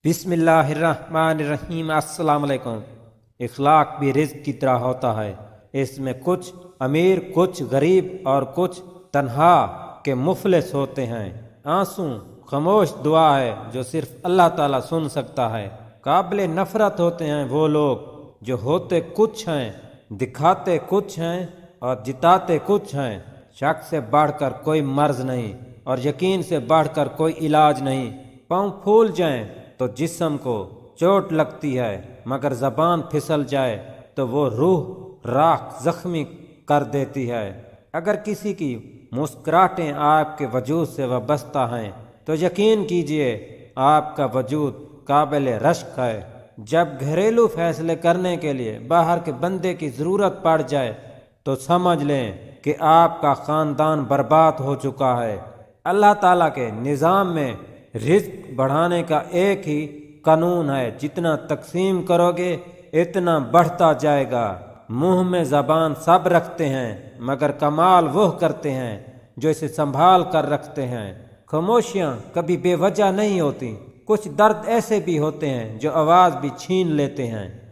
بسم اللہ الرحمن الرحیم۔ السلام علیکم۔ اخلاق بھی رزق کی طرح ہوتا ہے، اس میں کچھ امیر، کچھ غریب اور کچھ تنہا کے مفلس ہوتے ہیں۔ آنسو خاموش دعا ہے جو صرف اللہ تعالیٰ سن سکتا ہے۔ قابل نفرت ہوتے ہیں وہ لوگ جو ہوتے کچھ ہیں، دکھاتے کچھ ہیں اور جتاتے کچھ ہیں۔ شک سے بڑھ کر کوئی مرض نہیں اور یقین سے بڑھ کر کوئی علاج نہیں۔ پاؤں پھول جائیں تو جسم کو چوٹ لگتی ہے، مگر زبان پھسل جائے تو وہ روح راکھ زخمی کر دیتی ہے۔ اگر کسی کی مسکراہٹیں آپ کے وجود سے وابستہ ہیں تو یقین کیجئے آپ کا وجود قابل رشک ہے۔ جب گھریلو فیصلے کرنے کے لیے باہر کے بندے کی ضرورت پڑ جائے تو سمجھ لیں کہ آپ کا خاندان برباد ہو چکا ہے۔ اللہ تعالیٰ کے نظام میں رزق بڑھانے کا ایک ہی قانون ہے، جتنا تقسیم کرو گے اتنا بڑھتا جائے گا۔ منہ میں زبان سب رکھتے ہیں مگر کمال وہ کرتے ہیں جو اسے سنبھال کر رکھتے ہیں۔ خاموشیاں کبھی بے وجہ نہیں ہوتی، کچھ درد ایسے بھی ہوتے ہیں جو آواز بھی چھین لیتے ہیں۔